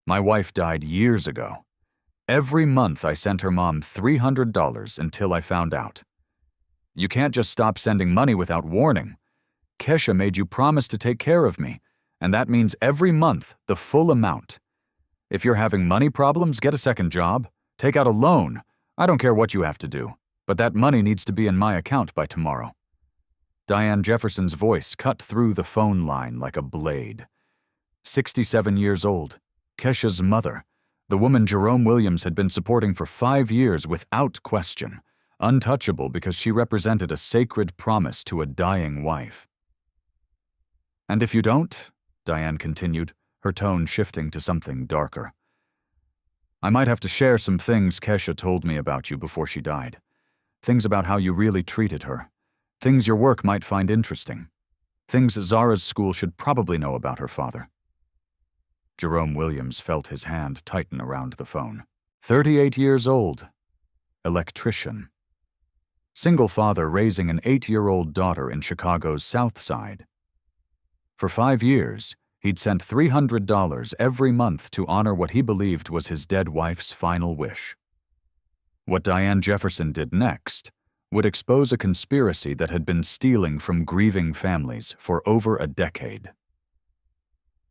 My wife died years ago. Every month I sent her mom $300 until I found out. You can't just stop sending money without warning. Kesha made you promise to take care of me, and that means every month the full amount. If you're having money problems, get a second job. Take out a loan. I don't care what you have to do, but that money needs to be in my account by tomorrow. Diane Jefferson's voice cut through the phone line like a blade. 67 years old, Kesha's mother, the woman Jerome Williams had been supporting for 5 years without question, untouchable because she represented a sacred promise to a dying wife. And if you don't, Diane continued, her tone shifting to something darker, I might have to share some things Kesha told me about you before she died. Things about how you really treated her. Things your work might find interesting. Things Zara's school should probably know about her father. Jerome Williams felt his hand tighten around the phone. 38 years old. Electrician. Single father raising an 8-year-old daughter in Chicago's South Side. For 5 years, he'd sent $300 every month to honor what he believed was his dead wife's final wish. What Diane Jefferson did next would expose a conspiracy that had been stealing from grieving families for over a decade.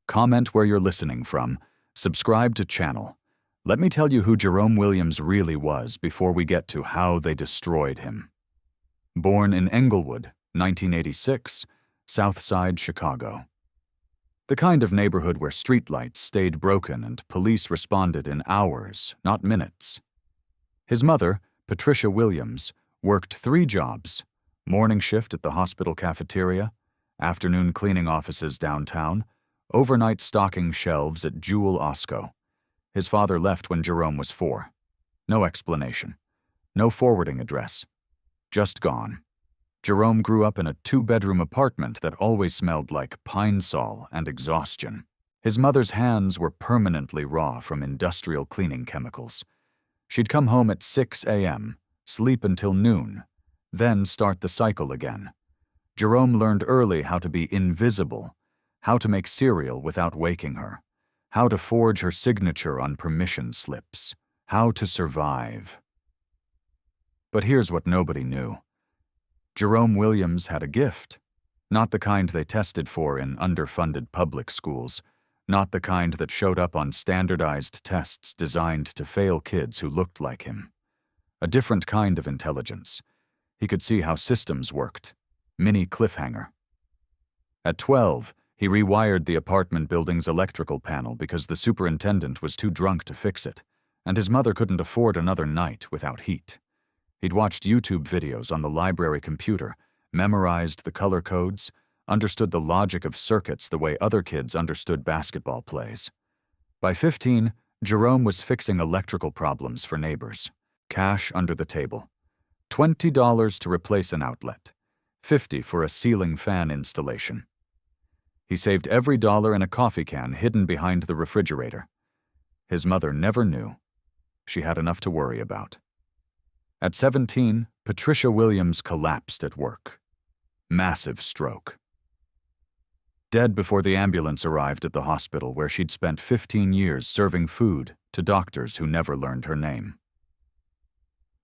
Comment where you're listening from, subscribe to channel. Let me tell you who Jerome Williams really was before we get to how they destroyed him. Born in Englewood, 1986, South Side, Chicago. The kind of neighborhood where streetlights stayed broken and police responded in hours, not minutes. His mother, Patricia Williams, worked 3 jobs: morning shift at the hospital cafeteria, afternoon cleaning offices downtown, overnight stocking shelves at Jewel Osco. His father left when Jerome was 4. No explanation. No forwarding address. Just gone. Jerome grew up in a 2-bedroom apartment that always smelled like pine sol and exhaustion. His mother's hands were permanently raw from industrial cleaning chemicals. She'd come home at 6 a.m., sleep until noon, then start the cycle again. Jerome learned early how to be invisible, how to make cereal without waking her, how to forge her signature on permission slips, how to survive. But here's what nobody knew. Jerome Williams had a gift, not the kind they tested for in underfunded public schools, not the kind that showed up on standardized tests designed to fail kids who looked like him. A different kind of intelligence. He could see how systems worked. Mini cliffhanger. At 12, he rewired the apartment building's electrical panel because the superintendent was too drunk to fix it, and his mother couldn't afford another night without heat. He'd watched YouTube videos on the library computer, memorized the color codes, understood the logic of circuits the way other kids understood basketball plays. By 15, Jerome was fixing electrical problems for neighbors. Cash under the table. $20 to replace an outlet. $50 for a ceiling fan installation. He saved every dollar in a coffee can hidden behind the refrigerator. His mother never knew. She had enough to worry about. At 17, Patricia Williams collapsed at work. Massive stroke. Dead before the ambulance arrived at the hospital where she'd spent 15 years serving food to doctors who never learned her name.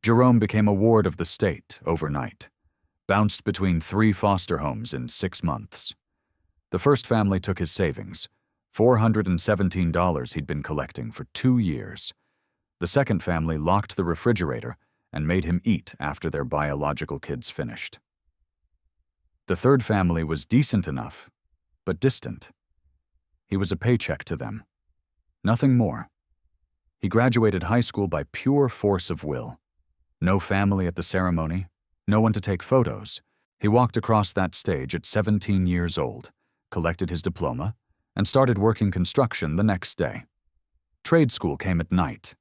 Jerome became a ward of the state overnight, bounced between 3 foster homes in 6 months. The first family took his savings, $417 he'd been collecting for 2 years. The second family locked the refrigerator and made him eat after their biological kids finished. The third family was decent enough, but distant. He was a paycheck to them. Nothing more. He graduated high school by pure force of will. No family at the ceremony, no one to take photos. He walked across that stage at 17 years old, collected his diploma, and started working construction the next day. Trade school came at night.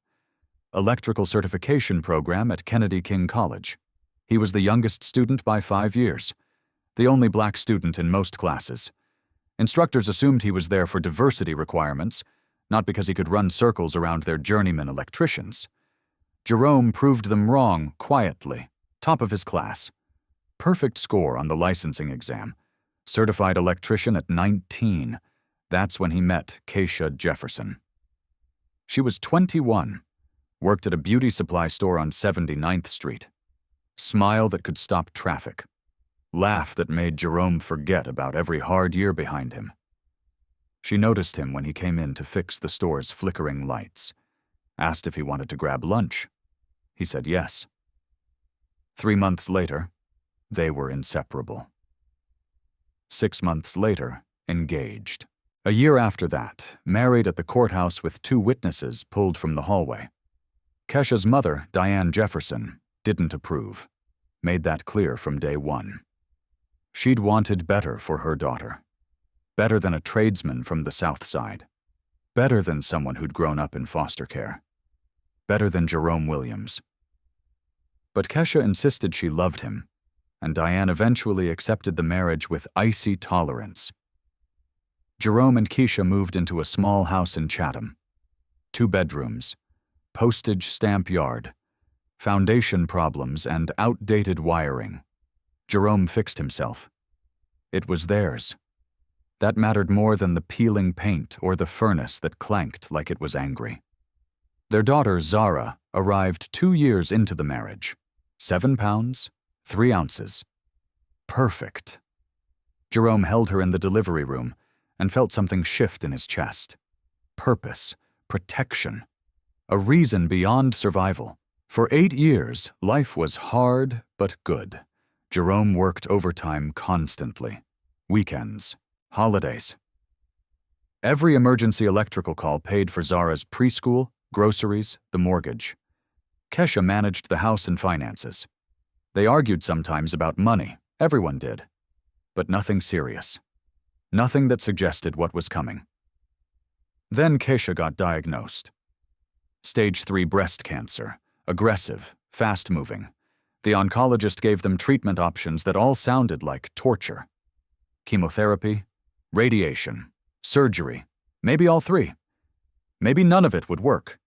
Electrical certification program at Kennedy King College. He was the youngest student by 5 years, the only black student in most classes. Instructors assumed he was there for diversity requirements, not because he could run circles around their journeyman electricians. Jerome proved them wrong quietly, top of his class. Perfect score on the licensing exam. Certified electrician at 19. That's when he met Kesha Jefferson. She was 21, worked at a beauty supply store on 79th Street. Smile that could stop traffic. Laugh that made Jerome forget about every hard year behind him. She noticed him when he came in to fix the store's flickering lights. Asked if he wanted to grab lunch. He said yes. 3 months later, they were inseparable. 6 months later, engaged. A year after that, married at the courthouse with 2 witnesses pulled from the hallway. Kesha's mother, Diane Jefferson, didn't approve. Made that clear from day one. She'd wanted better for her daughter. Better than a tradesman from the South Side. Better than someone who'd grown up in foster care. Better than Jerome Williams. But Kesha insisted she loved him, and Diane eventually accepted the marriage with icy tolerance. Jerome and Keisha moved into a small house in Chatham. 2 bedrooms, postage stamp yard, foundation problems, and outdated wiring. Jerome fixed himself. It was theirs. That mattered more than the peeling paint or the furnace that clanked like it was angry. Their daughter, Zara, arrived 2 years into the marriage. 7 pounds, 3 ounces. Perfect. Jerome held her in the delivery room and felt something shift in his chest. Purpose, protection, a reason beyond survival. For 8 years, life was hard but good. Jerome worked overtime constantly. Weekends, holidays. Every emergency electrical call paid for Zara's preschool, groceries, the mortgage. Kesha managed the house and finances. They argued sometimes about money, everyone did. But nothing serious. Nothing that suggested what was coming. Then Kesha got diagnosed. Stage 3 breast cancer, aggressive, fast-moving. The oncologist gave them treatment options that all sounded like torture. Chemotherapy, radiation, surgery, maybe all 3. Maybe none of it would work.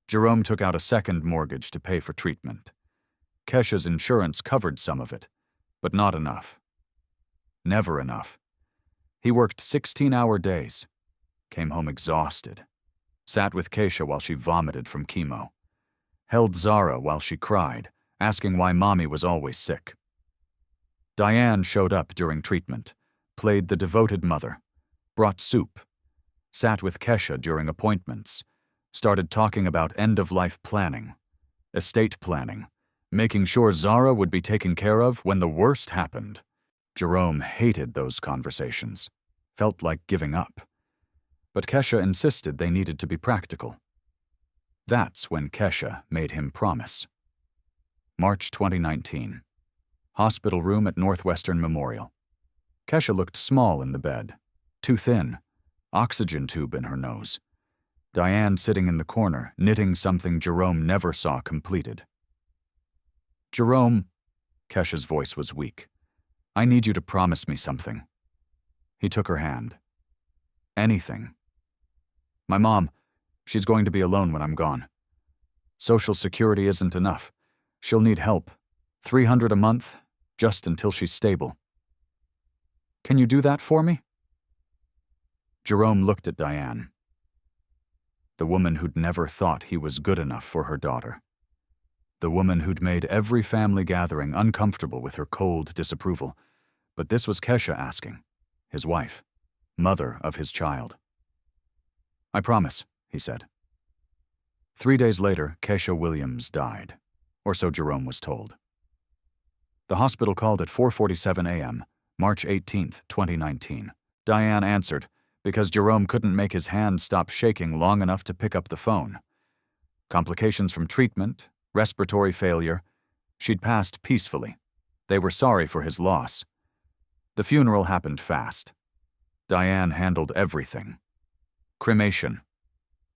Jerome took out a second mortgage to pay for treatment. Kesha's insurance covered some of it, but not enough. Never enough. He worked 16-hour days, came home exhausted, sat with Kesha while she vomited from chemo, held Zara while she cried, asking why mommy was always sick. Diane showed up during treatment, played the devoted mother, brought soup, sat with Kesha during appointments, started talking about end-of-life planning, estate planning, making sure Zara would be taken care of when the worst happened. Jerome hated those conversations, felt like giving up. But Kesha insisted they needed to be practical. That's when Kesha made him promise. March 2019. Hospital room at Northwestern Memorial. Kesha looked small in the bed, too thin, oxygen tube in her nose. Diane sitting in the corner, knitting something Jerome never saw completed. Jerome, Kesha's voice was weak. I need you to promise me something. He took her hand. Anything. My mom, she's going to be alone when I'm gone. Social Security isn't enough. She'll need help. $300 a month, just until she's stable. Can you do that for me? Jerome looked at Diane. The woman who'd never thought he was good enough for her daughter. The woman who'd made every family gathering uncomfortable with her cold disapproval. But this was Kesha asking, his wife, mother of his child. I promise, he said. 3 days later, Kesha Williams died, or so Jerome was told. The hospital called at 4:47 a.m., March 18, 2019. Diane answered, because Jerome couldn't make his hand stop shaking long enough to pick up the phone. Complications from treatment, respiratory failure. She'd passed peacefully. They were sorry for his loss. The funeral happened fast. Diane handled everything. Cremation.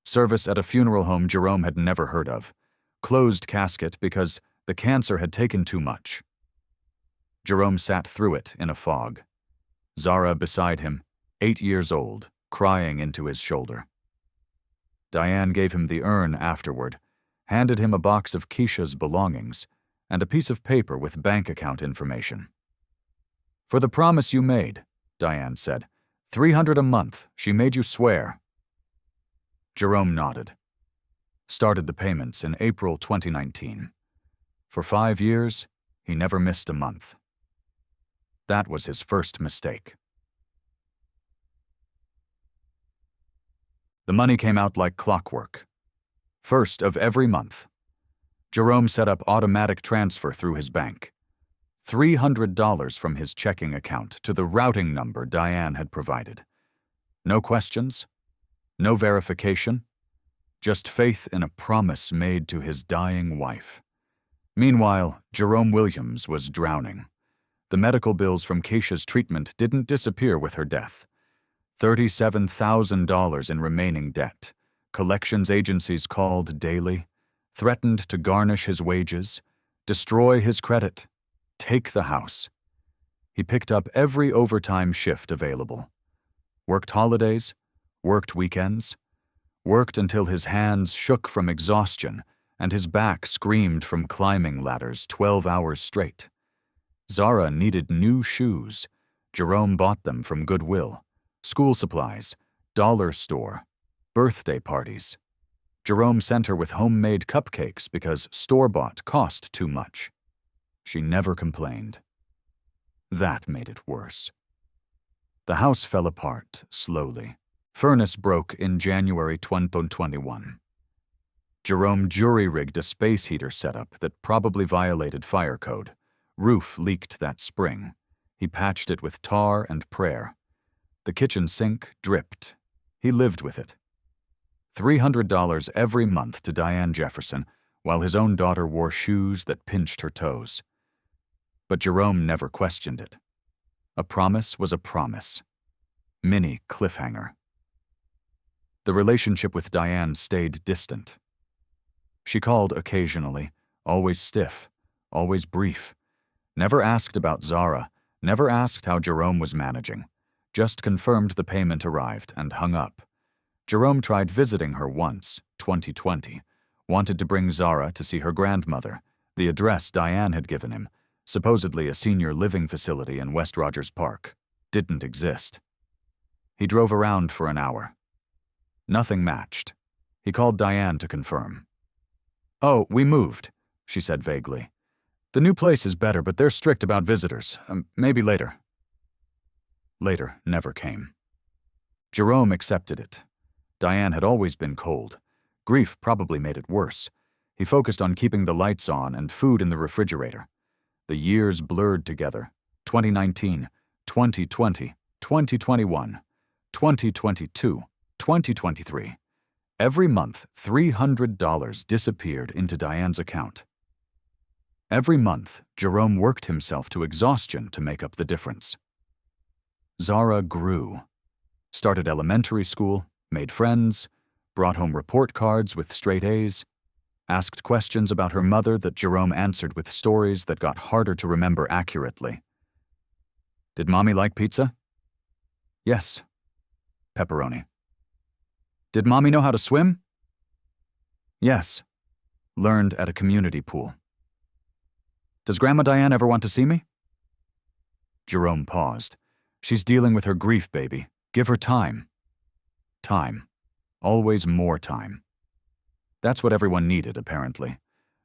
Service at a funeral home Jerome had never heard of. Closed casket because the cancer had taken too much. Jerome sat through it in a fog. Zara beside him, 8 years old, crying into his shoulder. Diane gave him the urn afterward, handed him a box of Keisha's belongings, and a piece of paper with bank account information. For the promise you made, Diane said. $300 a month, she made you swear. Jerome nodded. Started the payments in April 2019. For 5 years, he never missed a month. That was his first mistake. The money came out like clockwork. First of every month. Jerome set up automatic transfer through his bank. $300 from his checking account to the routing number Diane had provided. No questions, no verification, just faith in a promise made to his dying wife. Meanwhile, Jerome Williams was drowning. The medical bills from Keisha's treatment didn't disappear with her death. $37,000 in remaining debt. Collections agencies called daily, threatened to garnish his wages, destroy his credit, take the house. He picked up every overtime shift available. Worked holidays, worked weekends, worked until his hands shook from exhaustion and his back screamed from climbing ladders 12 hours straight. Zara needed new shoes. Jerome bought them from Goodwill. School supplies, dollar store, birthday parties. Jerome sent her with homemade cupcakes because store-bought cost too much. She never complained. That made it worse. The house fell apart slowly. Furnace broke in January 2021. Jerome jury-rigged a space heater setup that probably violated fire code. Roof leaked that spring. He patched it with tar and prayer. The kitchen sink dripped. He lived with it. $300 every month to Diane Jefferson, while his own daughter wore shoes that pinched her toes. But Jerome never questioned it. A promise was a promise. Mini cliffhanger. The relationship with Diane stayed distant. She called occasionally, always stiff, always brief. Never asked about Zara, never asked how Jerome was managing. Just confirmed the payment arrived and hung up. Jerome tried visiting her once, 2020. Wanted to bring Zara to see her grandmother, the address Diane had given him, supposedly a senior living facility in West Rogers Park. Didn't exist. He drove around for an hour. Nothing matched. He called Diane to confirm. "Oh, we moved," she said vaguely. "The new place is better, but they're strict about visitors. Maybe later." Later never came. Jerome accepted it. Diane had always been cold. Grief probably made it worse. He focused on keeping the lights on and food in the refrigerator. The years blurred together. 2019, 2020, 2021, 2022, 2023. Every month, $300 disappeared into Diane's account. Every month, Jerome worked himself to exhaustion to make up the difference. Zara grew. Started elementary school, made friends, brought home report cards with straight A's, asked questions about her mother that Jerome answered with stories that got harder to remember accurately. "Did Mommy like pizza?" "Yes." "Pepperoni." "Did Mommy know how to swim?" "Yes." Learned at a community pool. "Does Grandma Diane ever want to see me?" Jerome paused. "She's dealing with her grief, baby. Give her time." Time. Always more time. That's what everyone needed, apparently.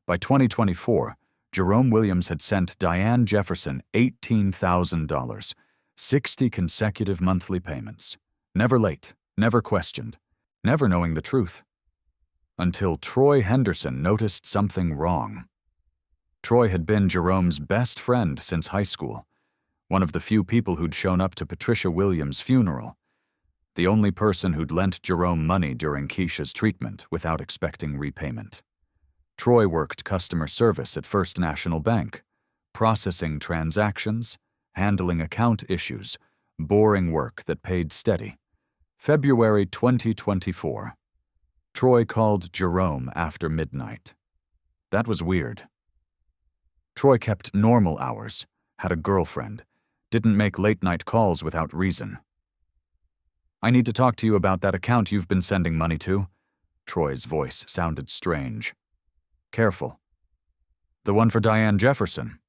By 2024, Jerome Williams had sent Diane Jefferson $18,000, 60 consecutive monthly payments. Never late, never questioned, never knowing the truth. Until Troy Henderson noticed something wrong. Troy had been Jerome's best friend since high school, one of the few people who'd shown up to Patricia Williams' funeral, the only person who'd lent Jerome money during Keisha's treatment without expecting repayment. Troy worked customer service at First National Bank, processing transactions, handling account issues, boring work that paid steady. February 2024. Troy called Jerome after midnight. That was weird. Troy kept normal hours, had a girlfriend, didn't make late-night calls without reason. "I need to talk to you about that account you've been sending money to." Troy's voice sounded strange. "Careful. The one for Diane Jefferson."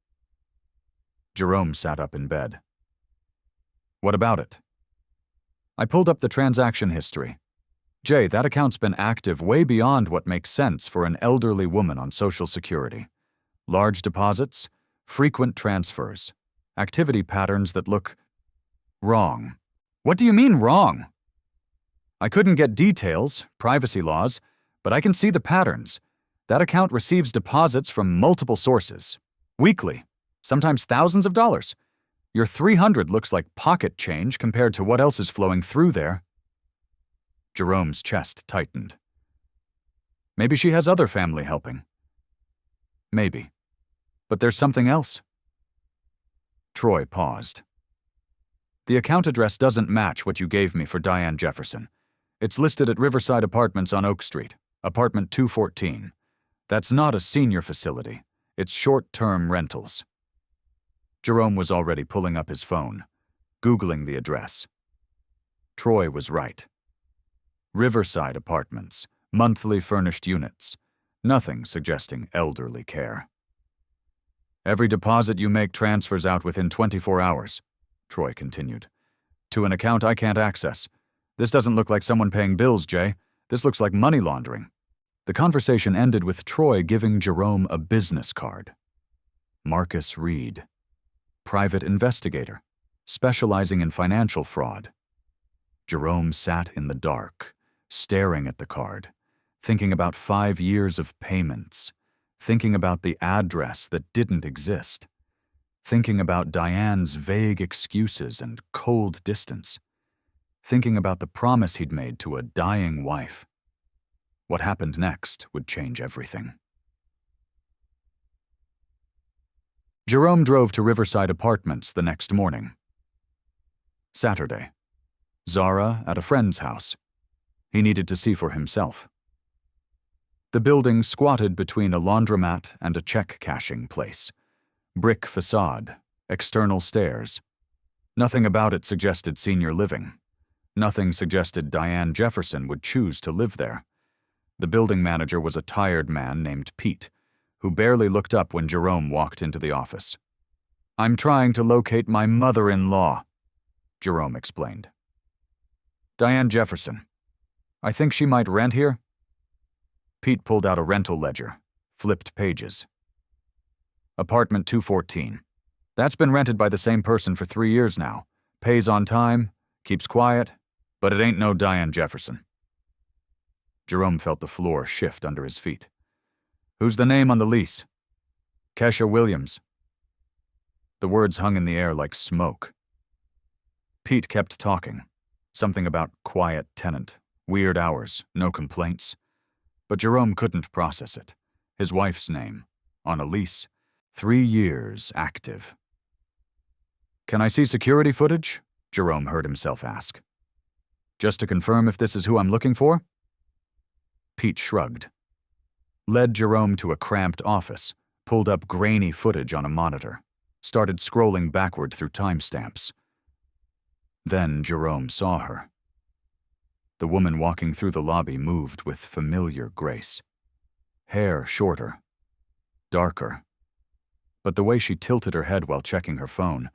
Jerome sat up in bed. "What about it?" "I pulled up the transaction history. Jay, that account's been active way beyond what makes sense for an elderly woman on Social Security. Large deposits, frequent transfers, activity patterns that look wrong. What do you mean wrong? I couldn't get details, privacy laws, but I can see the patterns. That account receives deposits from multiple sources, weekly, sometimes thousands of dollars. Your $300 looks like pocket change compared to what else is flowing through there. Jerome's chest tightened. Maybe she has other family helping. Maybe. But there's something else. Troy paused. The account address doesn't match what you gave me for Diane Jefferson. It's listed at Riverside Apartments on Oak Street, apartment 214. That's not a senior facility. It's short-term rentals. Jerome was already pulling up his phone, Googling the address. Troy was right. Riverside Apartments, monthly furnished units, nothing suggesting elderly care. Every deposit you make transfers out within 24 hours, Troy continued, to an account I can't access. This doesn't look like someone paying bills, Jay. This looks like money laundering. The conversation ended with Troy giving Jerome a business card. Marcus Reed, private investigator, specializing in financial fraud. Jerome sat in the dark, staring at the card, thinking about 5 years of payments, thinking about the address that didn't exist, thinking about Diane's vague excuses and cold distance, thinking about the promise he'd made to a dying wife. What happened next would change everything. Jerome drove to Riverside Apartments the next morning. Saturday. Zara at a friend's house. He needed to see for himself. The building squatted between a laundromat and a check-cashing place. Brick facade, external stairs. Nothing about it suggested senior living. Nothing suggested Diane Jefferson would choose to live there. The building manager was a tired man named Pete, who barely looked up when Jerome walked into the office. "I'm trying to locate my mother-in-law," Jerome explained. "Diane Jefferson. I think she might rent here." Pete pulled out a rental ledger, flipped pages. "Apartment 214. That's been rented by the same person for 3 years now. Pays on time, keeps quiet, but it ain't no Diane Jefferson." Jerome felt the floor shift under his feet. "Who's the name on the lease?" "Kesha Williams." The words hung in the air like smoke. Pete kept talking. Something about quiet tenant, weird hours, no complaints. But Jerome couldn't process it. His wife's name, on a lease, 3 years active. "Can I see security footage?" Jerome heard himself ask. "Just to confirm if this is who I'm looking for?" Pete shrugged. Led Jerome to a cramped office, pulled up grainy footage on a monitor, started scrolling backward through timestamps. Then Jerome saw her. The woman walking through the lobby moved with familiar grace. Hair shorter, darker. But the way she tilted her head while checking her phone,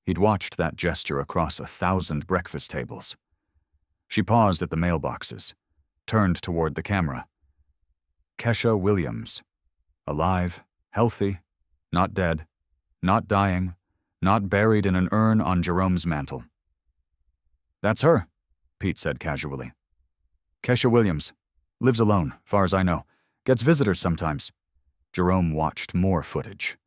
he'd watched that gesture across 1,000 breakfast tables. She paused at the mailboxes, turned toward the camera. Kesha Williams. Alive, healthy, not dead, not dying, not buried in an urn on Jerome's mantle. "That's her," Pete said casually. "Kesha Williams. Lives alone, far as I know. Gets visitors sometimes." Jerome watched more footage.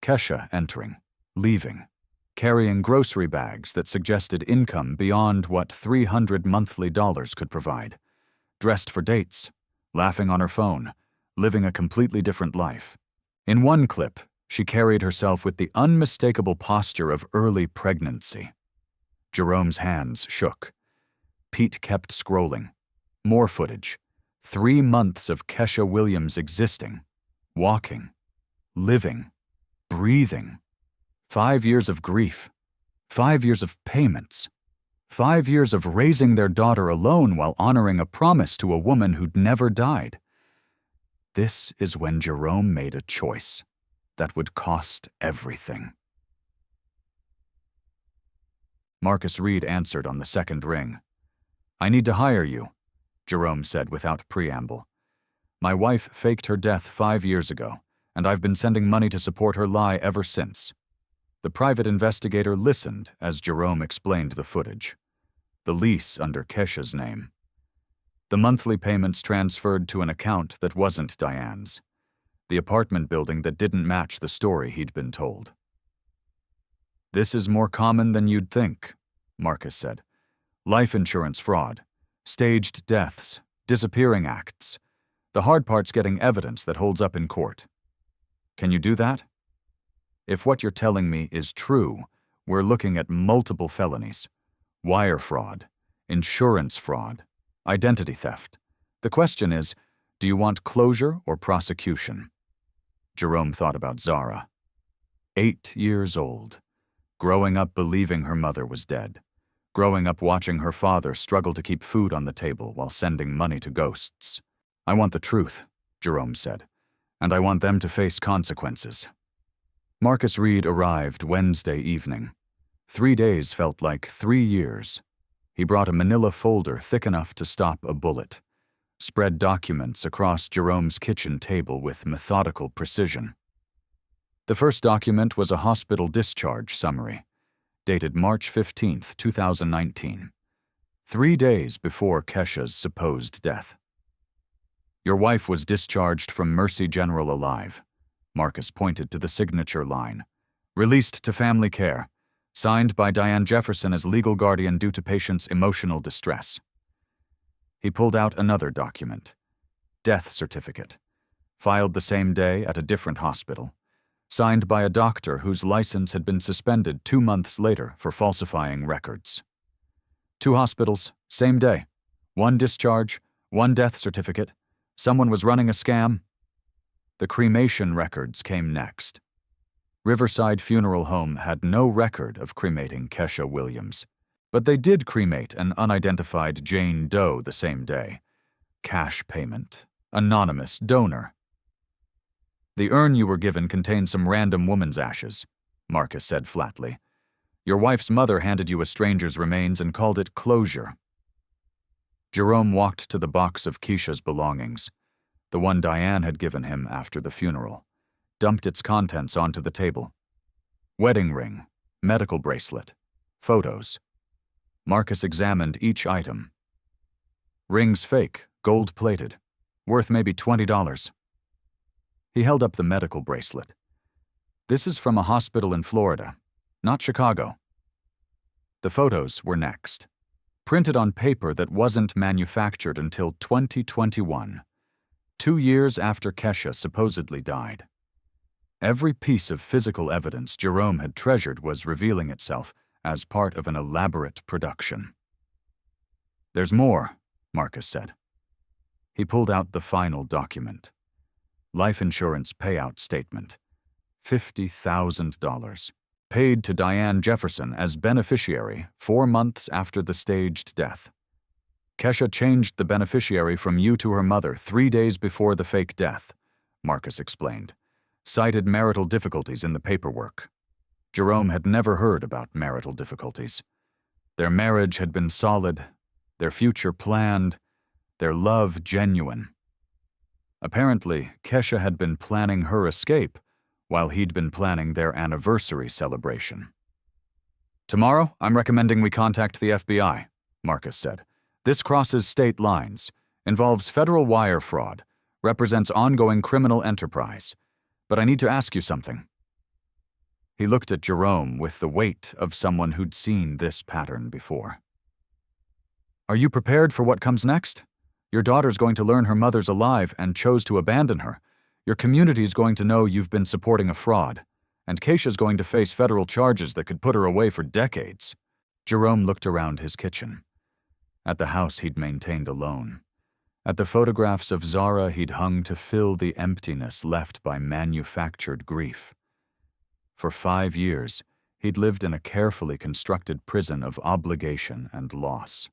Kesha entering, leaving, carrying grocery bags that suggested income beyond what $300 monthly could provide. Dressed for dates, laughing on her phone, living a completely different life. In one clip, she carried herself with the unmistakable posture of early pregnancy. Jerome's hands shook. Pete kept scrolling. More footage. 3 months of Kesha Williams existing, walking, living, breathing. 5 years of grief. 5 years of payments. 5 years of raising their daughter alone while honoring a promise to a woman who'd never died. This is when Jerome made a choice that would cost everything. Marcus Reed answered on the second ring. "I need to hire you. Jerome said without preamble. My wife faked her death 5 years ago, and I've been sending money to support her lie ever since. The private investigator listened as Jerome explained the footage. The lease under Kesha's name. The monthly payments transferred to an account that wasn't Diane's. The apartment building that didn't match the story he'd been told. This is more common than you'd think, Marcus said. Life insurance fraud, staged deaths, disappearing acts. The hard part's getting evidence that holds up in court. Can you do that? If what you're telling me is true, we're looking at multiple felonies. Wire fraud, insurance fraud, identity theft. The question is, do you want closure or prosecution? Jerome thought about Zara. 8 years old. Growing up believing her mother was dead. Growing up watching her father struggle to keep food on the table while sending money to ghosts. I want the truth, Jerome said, and I want them to face consequences. Marcus Reed arrived Wednesday evening. 3 days felt like 3 years. He brought a manila folder thick enough to stop a bullet. Spread documents across Jerome's kitchen table with methodical precision. The first document was a hospital discharge summary, dated March 15, 2019, 3 days before Kesha's supposed death. Your wife was discharged from Mercy General alive. Marcus pointed to the signature line. Released to family care. Signed by Diane Jefferson as legal guardian due to patient's emotional distress. He pulled out another document. Death certificate. Filed the same day at a different hospital. Signed by a doctor whose license had been suspended 2 months later for falsifying records. 2 hospitals, same day. 1 discharge, 1 death certificate. Someone was running a scam. The cremation records came next. Riverside Funeral Home had no record of cremating Kesha Williams, but they did cremate an unidentified Jane Doe the same day. Cash payment. Anonymous donor. The urn you were given contained some random woman's ashes, Marcus said flatly. Your wife's mother handed you a stranger's remains and called it closure. Jerome walked to the box of Keisha's belongings, the one Diane had given him after the funeral, dumped its contents onto the table. Wedding ring, medical bracelet, photos. Marcus examined each item. Ring's fake, gold-plated, worth maybe $20. He held up the medical bracelet. This is from a hospital in Florida, not Chicago. The photos were next, printed on paper that wasn't manufactured until 2021, 2 years after Kesha supposedly died. Every piece of physical evidence Jerome had treasured was revealing itself as part of an elaborate production. There's more, Marcus said. He pulled out the final document. Life insurance payout statement. $50,000. Paid to Diane Jefferson as beneficiary 4 months after the staged death. Kesha changed the beneficiary from you to her mother 3 days before the fake death, Marcus explained. Cited marital difficulties in the paperwork. Jerome had never heard about marital difficulties. Their marriage had been solid, their future planned, their love genuine. Apparently, Kesha had been planning her escape while he'd been planning their anniversary celebration. Tomorrow, I'm recommending we contact the FBI, Marcus said. This crosses state lines, involves federal wire fraud, represents ongoing criminal enterprise. But I need to ask you something. He looked at Jerome with the weight of someone who'd seen this pattern before. Are you prepared for what comes next? Your daughter's going to learn her mother's alive and chose to abandon her. Your community's going to know you've been supporting a fraud, and Keisha's going to face federal charges that could put her away for decades. Jerome looked around his kitchen, at the house he'd maintained alone, at the photographs of Zara he'd hung to fill the emptiness left by manufactured grief. For 5 years, he'd lived in a carefully constructed prison of obligation and loss.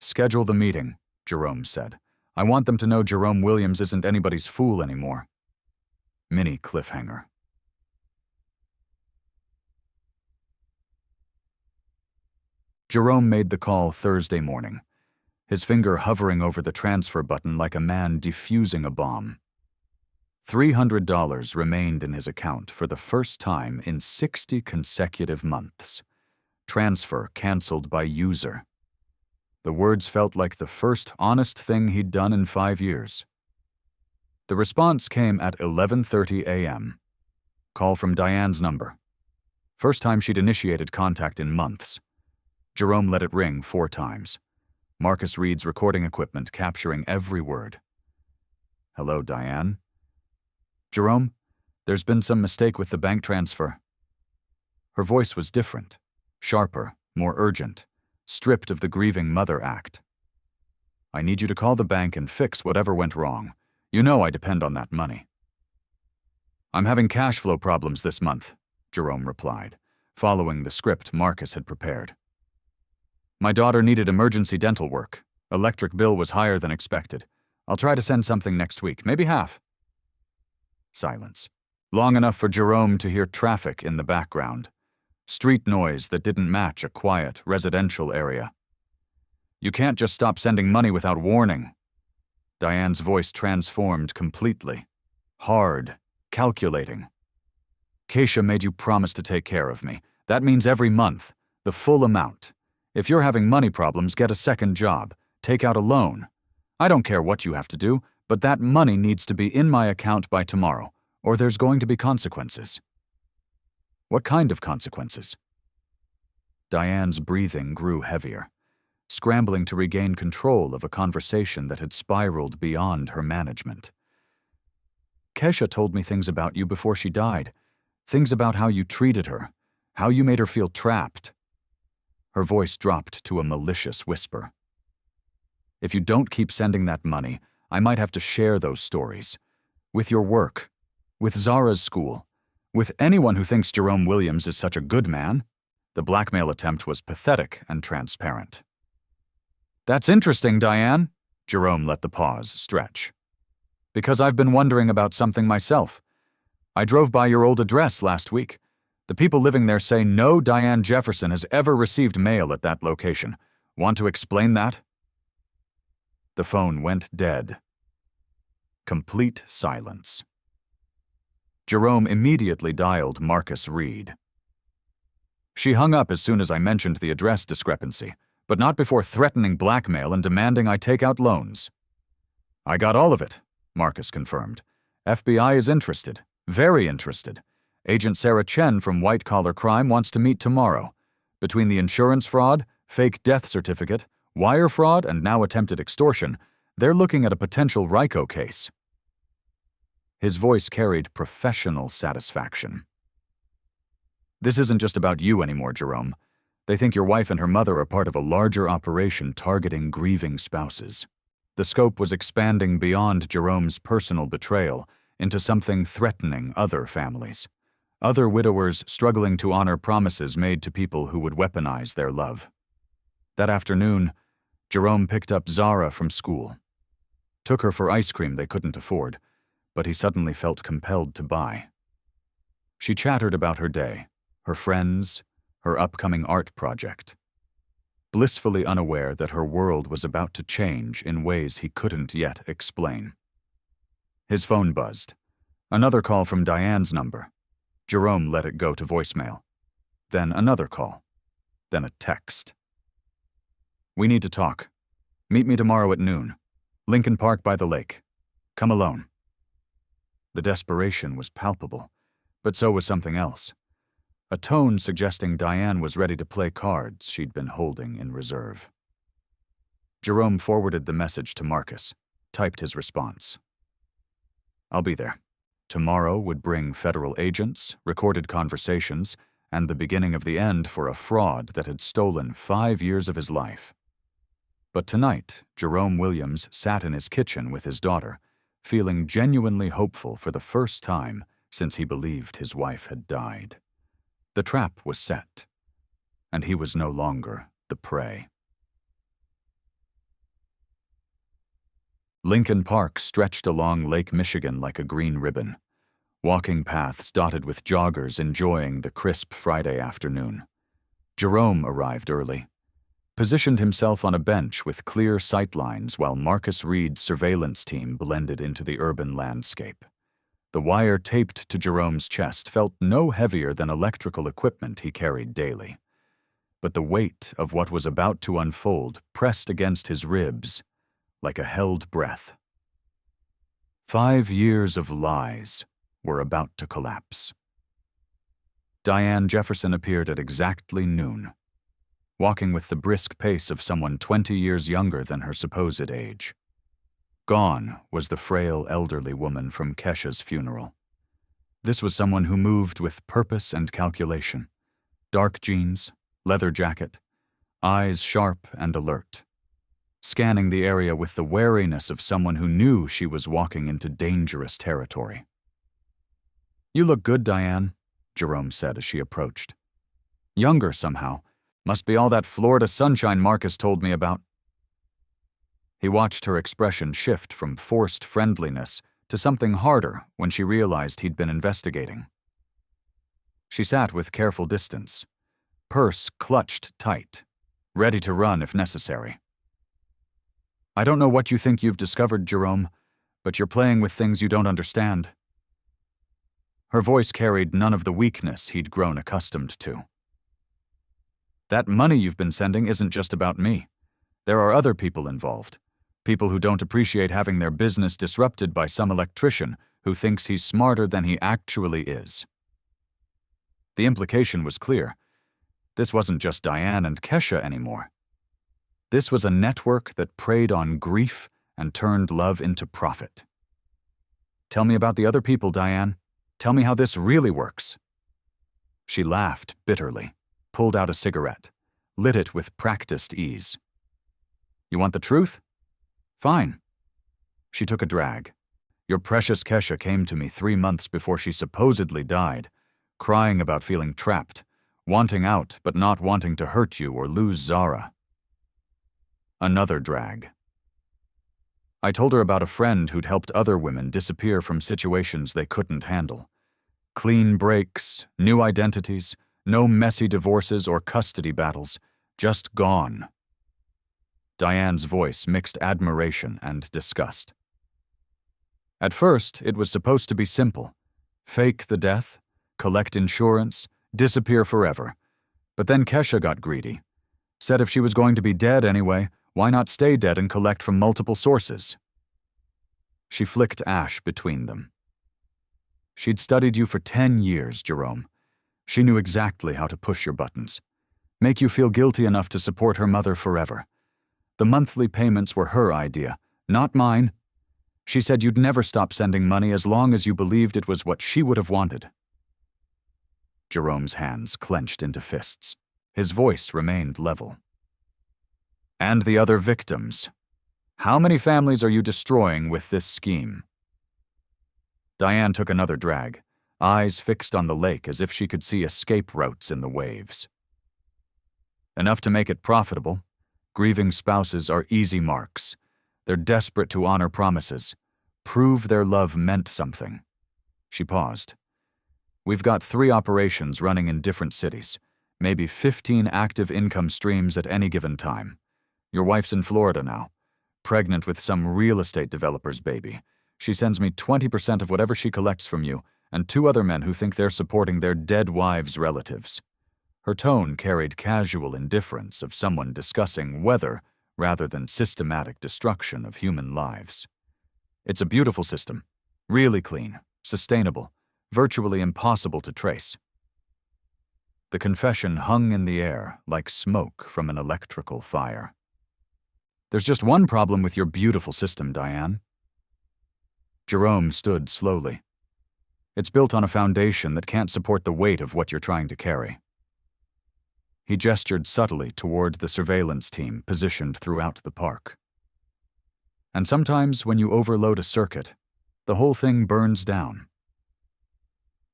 Schedule the meeting, Jerome said. I want them to know Jerome Williams isn't anybody's fool anymore. Mini cliffhanger. Jerome made the call Thursday morning. his finger hovering over the transfer button like a man defusing a bomb. $300 remained in his account for the first time in 60 consecutive months. Transfer canceled by user. The words felt like the first honest thing he'd done in 5 years. The response came at 11:30 a.m. Call from Diane's number. First time she'd initiated contact in months. Jerome let it ring 4 times. Marcus Reed's recording equipment capturing every word. Hello, Diane. Jerome, there's been some mistake with the bank transfer. Her voice was different, sharper, more urgent, stripped of the grieving mother act. I need you to call the bank and fix whatever went wrong. You know I depend on that money. I'm having cash flow problems this month, Jerome replied, following the script Marcus had prepared. My daughter needed emergency dental work. Electric bill was higher than expected. I'll try to send something next week, maybe half. Silence. Long enough for Jerome to hear traffic in the background. Street noise that didn't match a quiet, residential area. You can't just stop sending money without warning. Diane's voice transformed completely. Hard, calculating. Keisha made you promise to take care of me. That means every month, the full amount. If you're having money problems, get a second job. Take out a loan. I don't care what you have to do, but that money needs to be in my account by tomorrow, or there's going to be consequences. What kind of consequences? Diane's breathing grew heavier, scrambling to regain control of a conversation that had spiraled beyond her management. Keisha told me things about you before she died, things about how you treated her, how you made her feel trapped. Her voice dropped to a malicious whisper. If you don't keep sending that money, I might have to share those stories. With your work, with Zara's school, with anyone who thinks Jerome Williams is such a good man. The blackmail attempt was pathetic and transparent. That's interesting, Diane. Jerome let the pause stretch. Because I've been wondering about something myself. I drove by your old address last week. The people living there say no Diane Jefferson has ever received mail at that location. Want to explain that? The phone went dead. Complete silence. Jerome immediately dialed Marcus Reed. She hung up as soon as I mentioned the address discrepancy, but not before threatening blackmail and demanding I take out loans. I got all of it, Marcus confirmed. FBI is interested, very interested. Agent Sarah Chen from White Collar Crime wants to meet tomorrow. Between the insurance fraud, fake death certificate, wire fraud, and now attempted extortion, they're looking at a potential RICO case. His voice carried professional satisfaction. This isn't just about you anymore, Jerome. They think your wife and her mother are part of a larger operation targeting grieving spouses. The scope was expanding beyond Jerome's personal betrayal into something threatening other families. Other widowers struggling to honor promises made to people who would weaponize their love. That afternoon, Jerome picked up Zara from school. Took her for ice cream they couldn't afford, but he suddenly felt compelled to buy. She chattered about her day, her friends, her upcoming art project. Blissfully unaware that her world was about to change in ways he couldn't yet explain. His phone buzzed. Another call from Diane's number. Jerome let it go to voicemail. Then another call. Then a text. We need to talk. Meet me tomorrow at noon. Lincoln Park by the lake. Come alone. The desperation was palpable, but so was something else. A tone suggesting Diane was ready to play cards she'd been holding in reserve. Jerome forwarded the message to Marcus, typed his response. I'll be there. Tomorrow would bring federal agents, recorded conversations, and the beginning of the end for a fraud that had stolen 5 years of his life. But tonight, Jerome Williams sat in his kitchen with his daughter, feeling genuinely hopeful for the first time since he believed his wife had died. The trap was set, and he was no longer the prey. Lincoln Park stretched along Lake Michigan like a green ribbon, walking paths dotted with joggers enjoying the crisp Friday afternoon. Jerome arrived early. positioned himself on a bench with clear sightlines while Marcus Reed's surveillance team blended into the urban landscape. The wire taped to Jerome's chest felt no heavier than electrical equipment he carried daily. But the weight of what was about to unfold pressed against his ribs like a held breath. 5 years of lies were about to collapse. Diane Jefferson appeared at exactly noon, walking with the brisk pace of someone 20 years younger than her supposed age. Gone was the frail elderly woman from Kesha's funeral. This was someone who moved with purpose and calculation. Dark jeans, leather jacket, eyes sharp and alert, scanning the area with the wariness of someone who knew she was walking into dangerous territory. "You look good, Diane," Jerome said as she approached. "Younger somehow. Must be all that Florida sunshine Marcus told me about." He watched her expression shift from forced friendliness to something harder when she realized he'd been investigating. She sat with careful distance, purse clutched tight, ready to run if necessary. "I don't know what you think you've discovered, Jerome, but you're playing with things you don't understand." Her voice carried none of the weakness he'd grown accustomed to. "That money you've been sending isn't just about me. There are other people involved. People who don't appreciate having their business disrupted by some electrician who thinks he's smarter than he actually is." The implication was clear. This wasn't just Diane and Kesha anymore. This was a network that preyed on grief and turned love into profit. "Tell me about the other people, Diane. Tell me how this really works." She laughed bitterly, pulled out a cigarette, lit it with practiced ease. "You want the truth? Fine." She took a drag. "Your precious Kesha came to me 3 months before she supposedly died, crying about feeling trapped, wanting out but not wanting to hurt you or lose Zara." Another drag. "I told her about a friend who'd helped other women disappear from situations they couldn't handle. Clean breaks, new identities, no messy divorces or custody battles, just gone." Diane's voice mixed admiration and disgust. "At first, it was supposed to be simple. Fake the death, collect insurance, disappear forever. But then Kesha got greedy. Said if she was going to be dead anyway, why not stay dead and collect from multiple sources?" She flicked ash between them. "She'd studied you for 10 years, Jerome. She knew exactly how to push your buttons. Make you feel guilty enough to support her mother forever. The monthly payments were her idea, not mine. She said you'd never stop sending money as long as you believed it was what she would have wanted." Jerome's hands clenched into fists. His voice remained level. "And the other victims. How many families are you destroying with this scheme?" Diane took another drag, eyes fixed on the lake as if she could see escape routes in the waves. "Enough to make it profitable. Grieving spouses are easy marks. They're desperate to honor promises, prove their love meant something." She paused. "We've got 3 operations running in different cities, maybe 15 active income streams at any given time. Your wife's in Florida now, pregnant with some real estate developer's baby. She sends me 20% of whatever she collects from you, and 2 other men who think they're supporting their dead wives' relatives." Her tone carried casual indifference of someone discussing weather rather than systematic destruction of human lives. "It's a beautiful system, really clean, sustainable, virtually impossible to trace." The confession hung in the air like smoke from an electrical fire. "There's just one problem with your beautiful system, Diane." Jerome stood slowly. "It's built on a foundation that can't support the weight of what you're trying to carry." He gestured subtly toward the surveillance team positioned throughout the park. "And sometimes when you overload a circuit, the whole thing burns down."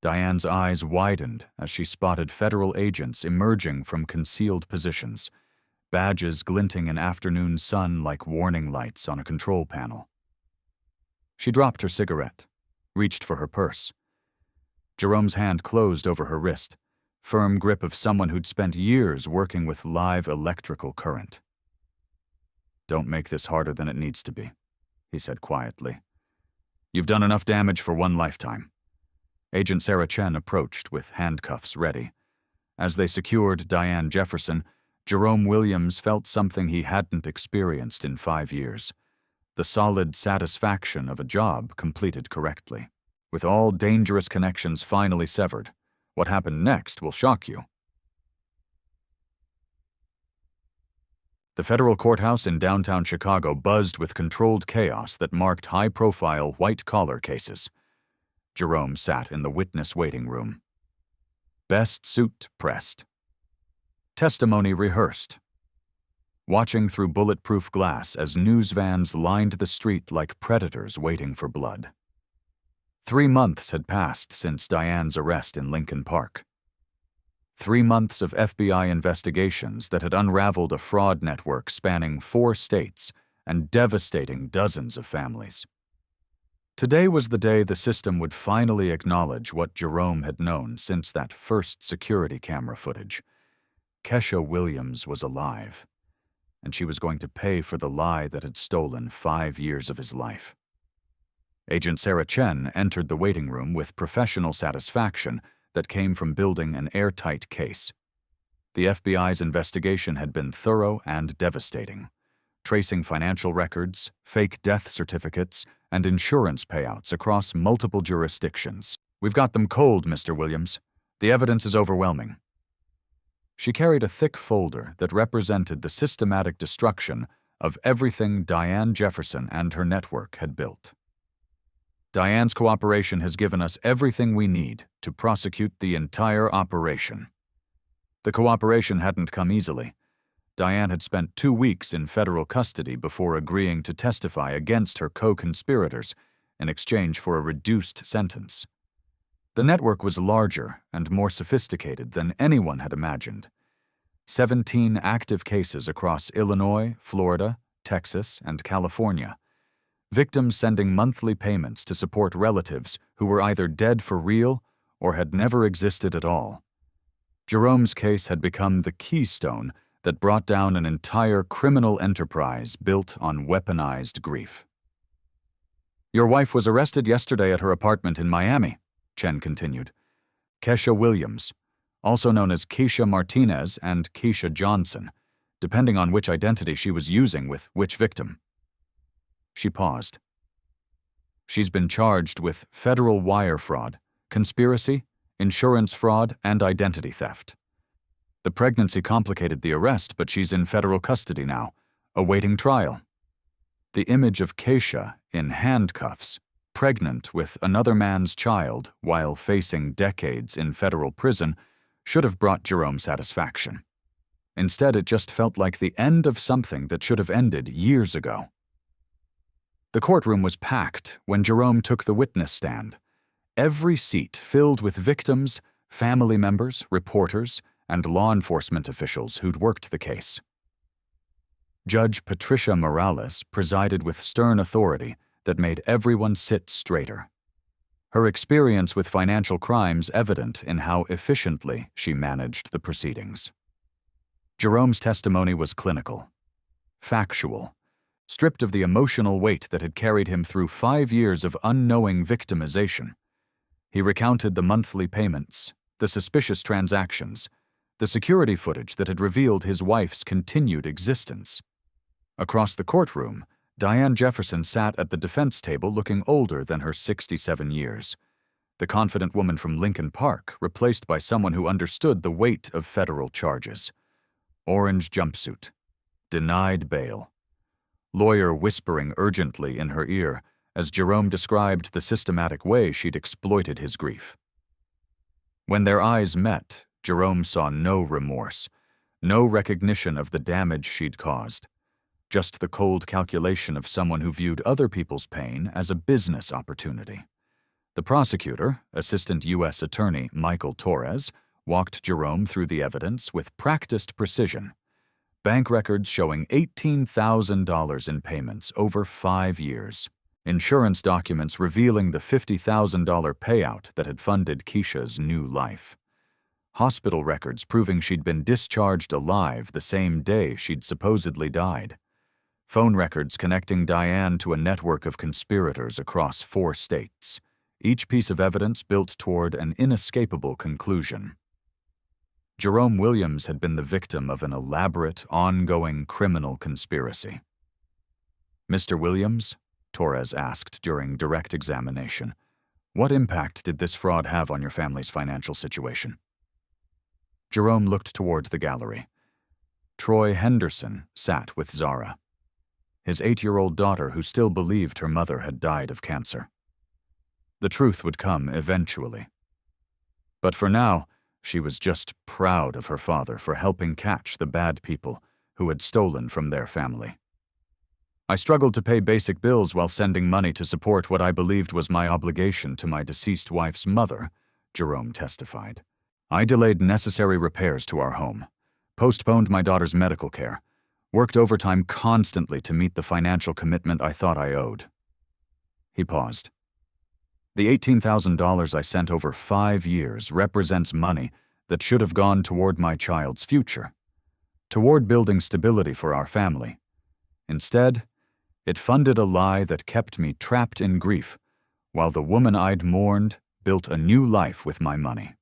Diane's eyes widened as she spotted federal agents emerging from concealed positions, badges glinting in afternoon sun like warning lights on a control panel. She dropped her cigarette, reached for her purse. Jerome's hand closed over her wrist, firm grip of someone who'd spent years working with live electrical current. "Don't make this harder than it needs to be," he said quietly. "You've done enough damage for one lifetime." Agent Sarah Chen approached with handcuffs ready. As they secured Diane Jefferson, Jerome Williams felt something he hadn't experienced in 5 years: the solid satisfaction of a job completed correctly. With all dangerous connections finally severed, what happened next will shock you. The federal courthouse in downtown Chicago buzzed with controlled chaos that marked high-profile white-collar cases. Jerome sat in the witness waiting room. Best suit pressed. Testimony rehearsed. Watching through bulletproof glass as news vans lined the street like predators waiting for blood. 3 months had passed since Diane's arrest in Lincoln Park. 3 months of FBI investigations that had unraveled a fraud network spanning 4 states and devastating dozens of families. Today was the day the system would finally acknowledge what Jerome had known since that first security camera footage. Kesha Williams was alive, and she was going to pay for the lie that had stolen 5 years of his life. Agent Sarah Chen entered the waiting room with professional satisfaction that came from building an airtight case. The FBI's investigation had been thorough and devastating, tracing financial records, fake death certificates, and insurance payouts across multiple jurisdictions. "We've got them cold, Mr. Williams. The evidence is overwhelming." She carried a thick folder that represented the systematic destruction of everything Diane Jefferson and her network had built. "Diane's cooperation has given us everything we need to prosecute the entire operation." The cooperation hadn't come easily. Diane had spent 2 weeks in federal custody before agreeing to testify against her co-conspirators in exchange for a reduced sentence. The network was larger and more sophisticated than anyone had imagined. 17 active cases across Illinois, Florida, Texas, and California. Victims sending monthly payments to support relatives who were either dead for real or had never existed at all. Jerome's case had become the keystone that brought down an entire criminal enterprise built on weaponized grief. "Your wife was arrested yesterday at her apartment in Miami," Chen continued. "Kesha Williams, also known as Keisha Martinez and Keisha Johnson, depending on which identity she was using with which victim." She paused. "She's been charged with federal wire fraud, conspiracy, insurance fraud, and identity theft. The pregnancy complicated the arrest, but she's in federal custody now, awaiting trial." The image of Keisha in handcuffs, pregnant with another man's child while facing decades in federal prison, should have brought Jerome satisfaction. Instead, it just felt like the end of something that should have ended years ago. The courtroom was packed when Jerome took the witness stand. Every seat filled with victims, family members, reporters, and law enforcement officials who'd worked the case. Judge Patricia Morales presided with stern authority that made everyone sit straighter. Her experience with financial crimes evident in how efficiently she managed the proceedings. Jerome's testimony was clinical, factual, stripped of the emotional weight that had carried him through 5 years of unknowing victimization. He recounted the monthly payments, the suspicious transactions, the security footage that had revealed his wife's continued existence. Across the courtroom, Diane Jefferson sat at the defense table looking older than her 67 years. The confident woman from Lincoln Park, replaced by someone who understood the weight of federal charges. Orange jumpsuit. Denied bail. Lawyer whispering urgently in her ear as Jerome described the systematic way she'd exploited his grief. When their eyes met, Jerome saw no remorse, no recognition of the damage she'd caused, just the cold calculation of someone who viewed other people's pain as a business opportunity. The prosecutor, Assistant U.S. Attorney Michael Torres, walked Jerome through the evidence with practiced precision. Bank records showing $18,000 in payments over 5 years. Insurance documents revealing the $50,000 payout that had funded Keisha's new life. hospital records proving she'd been discharged alive the same day she'd supposedly died, phone records connecting Diane to a network of conspirators across 4 states, each piece of evidence built toward an inescapable conclusion. Jerome Williams had been the victim of an elaborate, ongoing criminal conspiracy. "Mr. Williams," Torres asked during direct examination, "what impact did this fraud have on your family's financial situation?" Jerome looked toward the gallery. Troy Henderson sat with Zara, his 8-year-old daughter who still believed her mother had died of cancer. The truth would come eventually. But for now, she was just proud of her father for helping catch the bad people who had stolen from their family. "I struggled to pay basic bills while sending money to support what I believed was my obligation to my deceased wife's mother," Jerome testified. "I delayed necessary repairs to our home, postponed my daughter's medical care, worked overtime constantly to meet the financial commitment I thought I owed." He paused. "The $18,000 I sent over 5 years represents money that should have gone toward my child's future, toward building stability for our family. Instead, it funded a lie that kept me trapped in grief, while the woman I'd mourned built a new life with my money."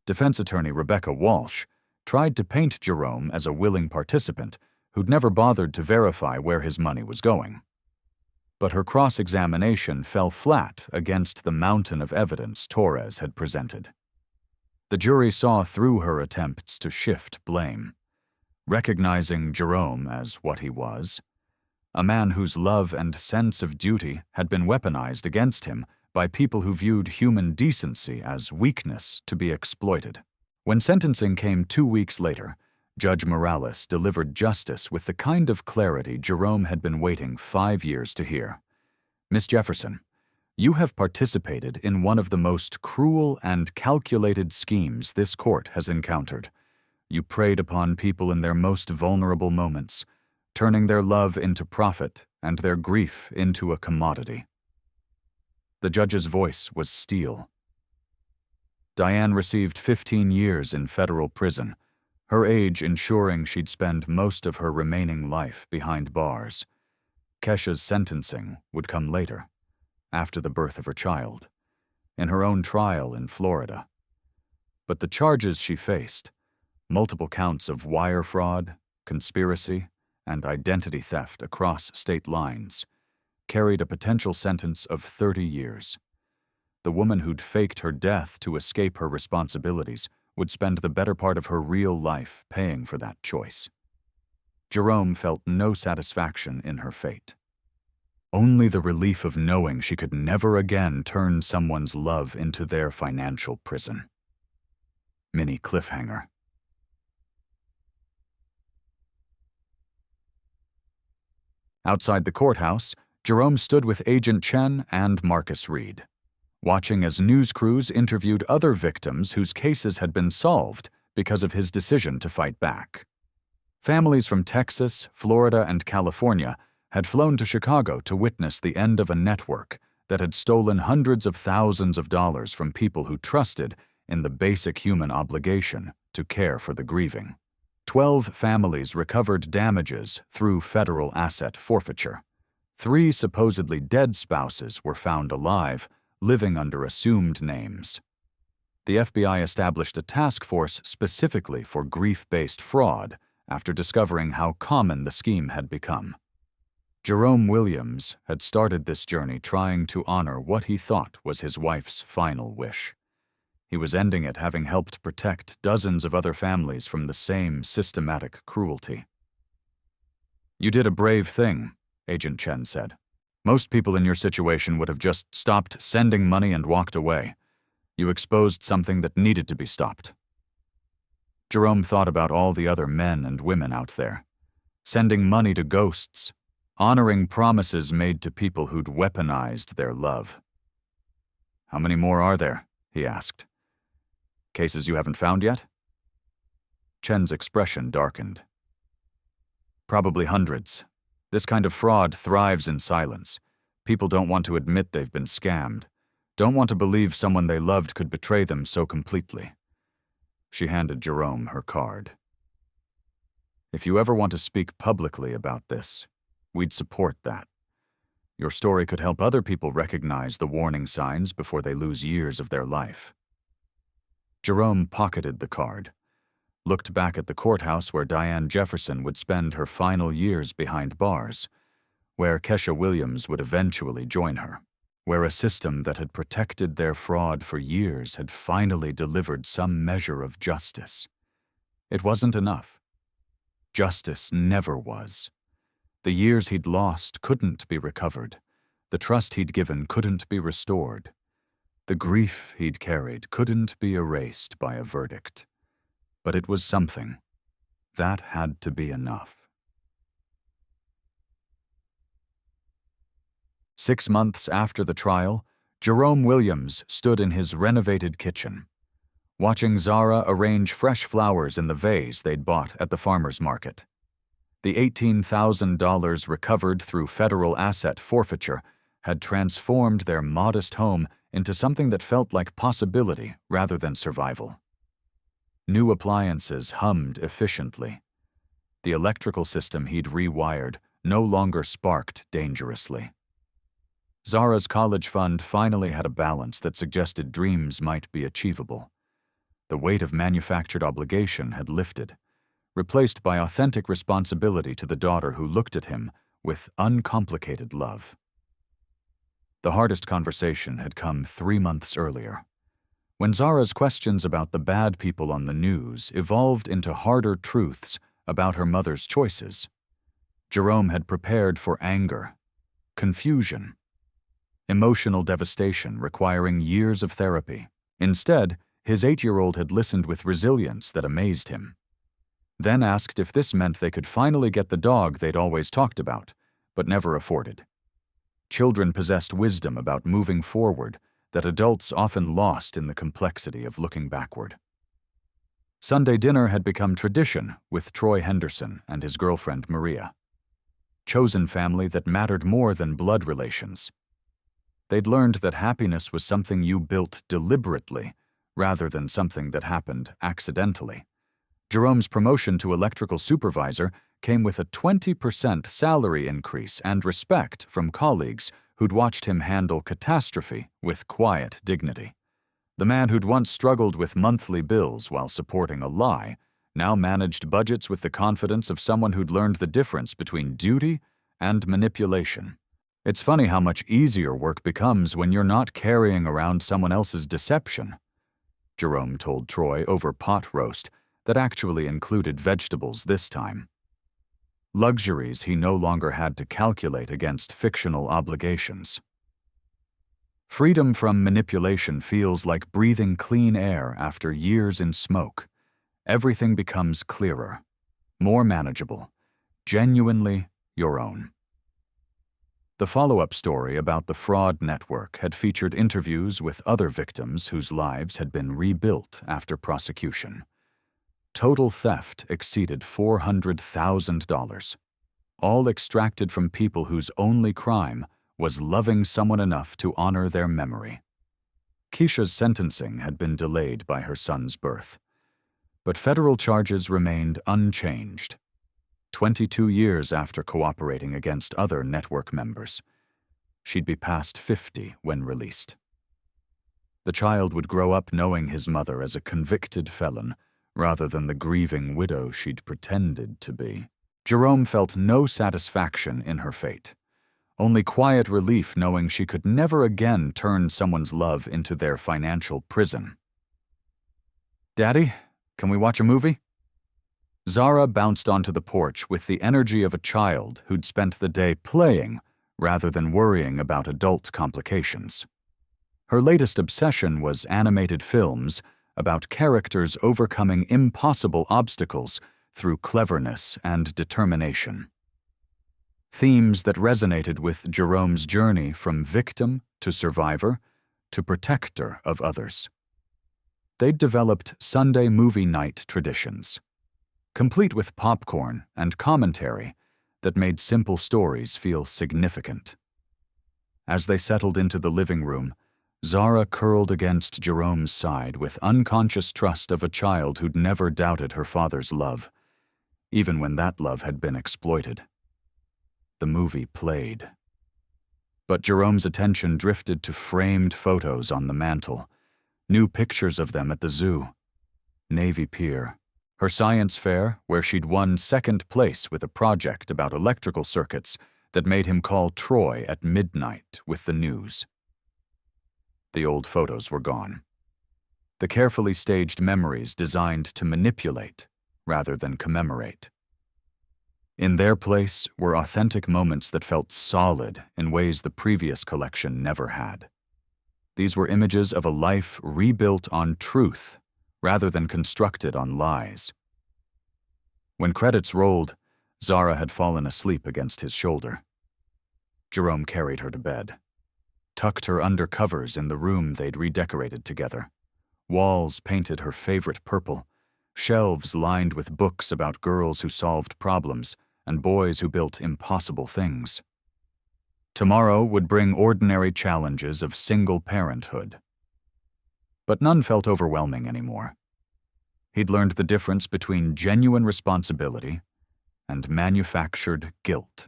Defense attorney Rebecca Walsh tried to paint Jerome as a willing participant who'd never bothered to verify where his money was going. But her cross-examination fell flat against the mountain of evidence Torres had presented. The jury saw through her attempts to shift blame, recognizing Jerome as what he was, a man whose love and sense of duty had been weaponized against him by people who viewed human decency as weakness to be exploited. When sentencing came 2 weeks later, Judge Morales delivered justice with the kind of clarity Jerome had been waiting 5 years to hear. "Miss Jefferson, you have participated in one of the most cruel and calculated schemes this court has encountered. You preyed upon people in their most vulnerable moments, turning their love into profit and their grief into a commodity." The judge's voice was steel. Diane received 15 years in federal prison, her age ensuring she'd spend most of her remaining life behind bars. Kesha's sentencing would come later, after the birth of her child, in her own trial in Florida. But the charges she faced, multiple counts of wire fraud, conspiracy, and identity theft across state lines, carried a potential sentence of 30 years. The woman who'd faked her death to escape her responsibilities would spend the better part of her real life paying for that choice. Jerome felt no satisfaction in her fate. Only the relief of knowing she could never again turn someone's love into their financial prison. Mini cliffhanger. Outside the courthouse, Jerome stood with Agent Chen and Marcus Reed, watching as news crews interviewed other victims whose cases had been solved because of his decision to fight back. Families from Texas, Florida, and California had flown to Chicago to witness the end of a network that had stolen hundreds of thousands of dollars from people who trusted in the basic human obligation to care for the grieving. 12 families recovered damages through federal asset forfeiture. 3 supposedly dead spouses were found alive, living under assumed names. The FBI established a task force specifically for grief-based fraud after discovering how common the scheme had become. Jerome Williams had started this journey trying to honor what he thought was his wife's final wish. He was ending it having helped protect dozens of other families from the same systematic cruelty. "You did a brave thing," Agent Chen said. "Most people in your situation would have just stopped sending money and walked away. You exposed something that needed to be stopped." Jerome thought about all the other men and women out there, sending money to ghosts, honoring promises made to people who'd weaponized their love. "How many more are there?" he asked. "Cases you haven't found yet?" Chen's expression darkened. "Probably hundreds. This kind of fraud thrives in silence. People don't want to admit they've been scammed, don't want to believe someone they loved could betray them so completely. She handed Jerome her card. "If you ever want to speak publicly about this, we'd support that. Your story could help other people recognize the warning signs before they lose years of their life." Jerome pocketed the card, looked back at the courthouse where Diane Jefferson would spend her final years behind bars, where Kesha Williams would eventually join her, where a system that had protected their fraud for years had finally delivered some measure of justice. It wasn't enough. Justice never was. The years he'd lost couldn't be recovered. The trust he'd given couldn't be restored. The grief he'd carried couldn't be erased by a verdict. But it was something. That had to be enough. 6 months after the trial, Jerome Williams stood in his renovated kitchen, watching Zara arrange fresh flowers in the vase they'd bought at the farmer's market. The $18,000 recovered through federal asset forfeiture had transformed their modest home into something that felt like possibility rather than survival. New appliances hummed efficiently. The electrical system he'd rewired no longer sparked dangerously. Zara's college fund finally had a balance that suggested dreams might be achievable. The weight of manufactured obligation had lifted, replaced by authentic responsibility to the daughter who looked at him with uncomplicated love. The hardest conversation had come 3 months earlier, when Zara's questions about the bad people on the news evolved into harder truths about her mother's choices. Jerome had prepared for anger, confusion, emotional devastation requiring years of therapy. Instead, his 8-year-old had listened with resilience that amazed him. Then asked if this meant they could finally get the dog they'd always talked about, but never afforded. Children possessed wisdom about moving forward that adults often lost in the complexity of looking backward. Sunday dinner had become tradition with Troy Henderson and his girlfriend Maria. Chosen family that mattered more than blood relations. They'd learned that happiness was something you built deliberately, rather than something that happened accidentally. Jerome's promotion to electrical supervisor came with a 20% salary increase and respect from colleagues who'd watched him handle catastrophe with quiet dignity. The man who'd once struggled with monthly bills while supporting a lie now managed budgets with the confidence of someone who'd learned the difference between duty and manipulation. It's funny how much easier work becomes when you're not carrying around someone else's deception, Jerome told Troy over pot roast that actually included vegetables this time. Luxuries he no longer had to calculate against fictional obligations. Freedom from manipulation feels like breathing clean air after years in smoke. Everything becomes clearer, more manageable, genuinely your own. The follow-up story about the fraud network had featured interviews with other victims whose lives had been rebuilt after prosecution. Total theft exceeded $400,000, all extracted from people whose only crime was loving someone enough to honor their memory. Keisha's sentencing had been delayed by her son's birth, but federal charges remained unchanged. 22 years after cooperating against other network members. She'd be past 50 when released. The child would grow up knowing his mother as a convicted felon rather than the grieving widow she'd pretended to be. Jerome felt no satisfaction in her fate, only quiet relief knowing she could never again turn someone's love into their financial prison. "Daddy, can we watch a movie?" Zara bounced onto the porch with the energy of a child who'd spent the day playing rather than worrying about adult complications. Her latest obsession was animated films about characters overcoming impossible obstacles through cleverness and determination. Themes that resonated with Jerome's journey from victim to survivor to protector of others. They'd developed Sunday movie night traditions, complete with popcorn and commentary that made simple stories feel significant. As they settled into the living room, Zara curled against Jerome's side with unconscious trust of a child who'd never doubted her father's love, even when that love had been exploited. The movie played. But Jerome's attention drifted to framed photos on the mantel, new pictures of them at the zoo, Navy Pier, her science fair where she'd won second place with a project about electrical circuits that made him call Troy at midnight with the news. The old photos were gone. The carefully staged memories designed to manipulate rather than commemorate. In their place were authentic moments that felt solid in ways the previous collection never had. These were images of a life rebuilt on truth rather than constructed on lies. When credits rolled, Zara had fallen asleep against his shoulder. Jerome carried her to bed, tucked her under covers in the room they'd redecorated together. Walls painted her favorite purple, shelves lined with books about girls who solved problems and boys who built impossible things. Tomorrow would bring ordinary challenges of single parenthood. But none felt overwhelming anymore. He'd learned the difference between genuine responsibility and manufactured guilt.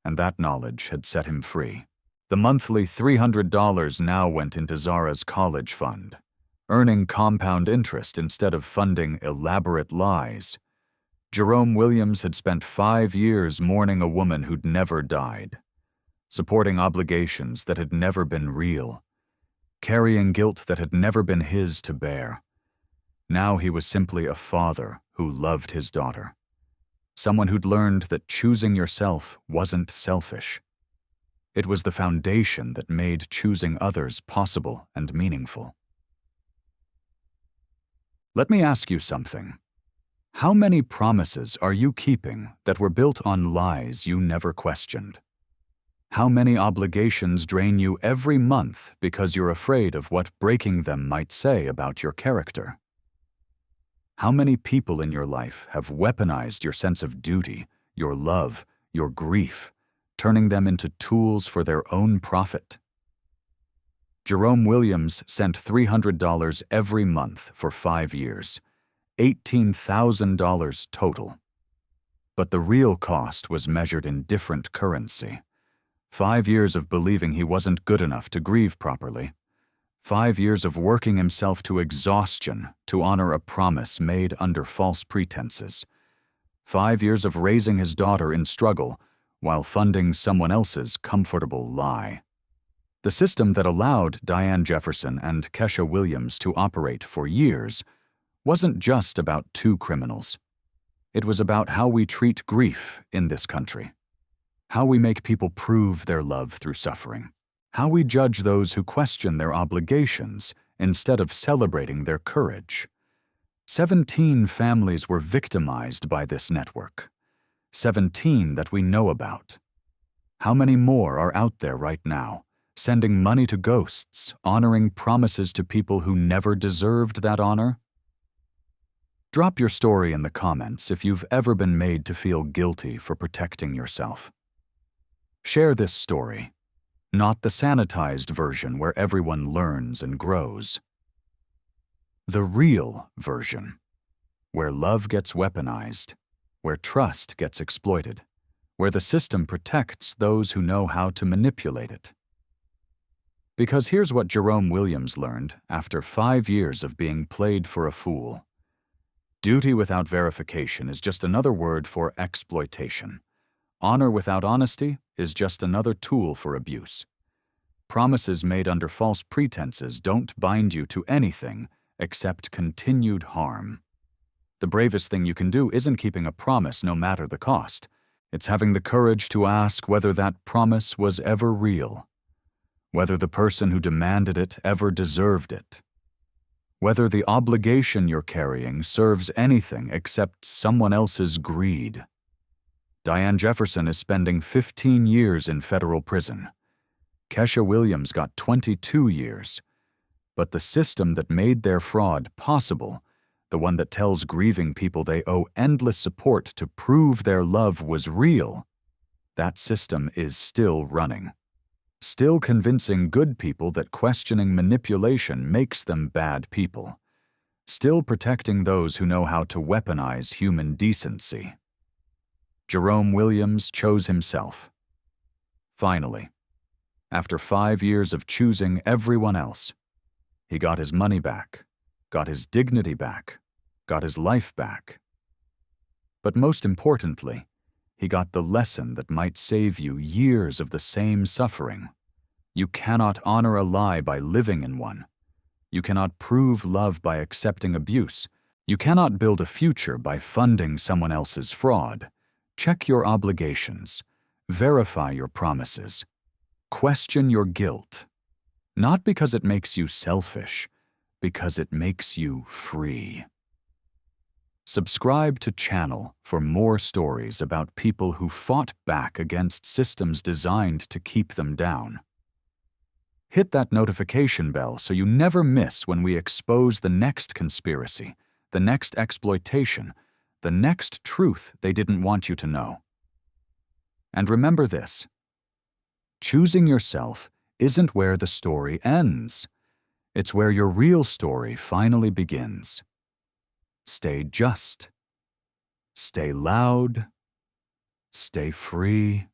And that knowledge had set him free. The monthly $300 now went into Zara's college fund, earning compound interest instead of funding elaborate lies. Jerome Williams had spent 5 years mourning a woman who'd never died, supporting obligations that had never been real, carrying guilt that had never been his to bear. Now he was simply a father who loved his daughter, someone who'd learned that choosing yourself wasn't selfish. It was the foundation that made choosing others possible and meaningful. Let me ask you something. How many promises are you keeping that were built on lies you never questioned? How many obligations drain you every month because you're afraid of what breaking them might say about your character? How many people in your life have weaponized your sense of duty, your love, your grief, turning them into tools for their own profit? Jerome Williams sent $300 every month for 5 years, $18,000 total. But the real cost was measured in different currency. 5 years of believing he wasn't good enough to grieve properly. 5 years of working himself to exhaustion to honor a promise made under false pretenses. 5 years of raising his daughter in struggle while funding someone else's comfortable lie. The system that allowed Diane Jefferson and Kesha Williams to operate for years wasn't just about 2 criminals. It was about how we treat grief in this country, how we make people prove their love through suffering, how we judge those who question their obligations instead of celebrating their courage. 17 families were victimized by this network, 17 that we know about. How many more are out there right now, sending money to ghosts, honoring promises to people who never deserved that honor? Drop your story in the comments if you've ever been made to feel guilty for protecting yourself. Share this story, not the sanitized version where everyone learns and grows. The real version, where love gets weaponized, where trust gets exploited, where the system protects those who know how to manipulate it. Because here's what Jerome Williams learned after 5 years of being played for a fool. Duty without verification is just another word for exploitation. Honor without honesty is just another tool for abuse. Promises made under false pretenses don't bind you to anything except continued harm. The bravest thing you can do isn't keeping a promise no matter the cost. It's having the courage to ask whether that promise was ever real, whether the person who demanded it ever deserved it, whether the obligation you're carrying serves anything except someone else's greed. Diane Jefferson is spending 15 years in federal prison. Kesha Williams got 22 years. But the system that made their fraud possible, the one that tells grieving people they owe endless support to prove their love was real, that system is still running. Still convincing good people that questioning manipulation makes them bad people. Still protecting those who know how to weaponize human decency. Jerome Williams chose himself. Finally, after 5 years of choosing everyone else, he got his money back, got his dignity back, got his life back. But most importantly, he got the lesson that might save you years of the same suffering. You cannot honor a lie by living in one. You cannot prove love by accepting abuse. You cannot build a future by funding someone else's fraud. Check your obligations. Verify your promises. Question your guilt. Not because it makes you selfish, because it makes you free. Subscribe to Channel for more stories about people who fought back against systems designed to keep them down. Hit that notification bell so you never miss when we expose the next conspiracy, the next exploitation, the next truth they didn't want you to know. And remember this: choosing yourself isn't where the story ends. It's where your real story finally begins. Stay just. Stay loud. Stay free.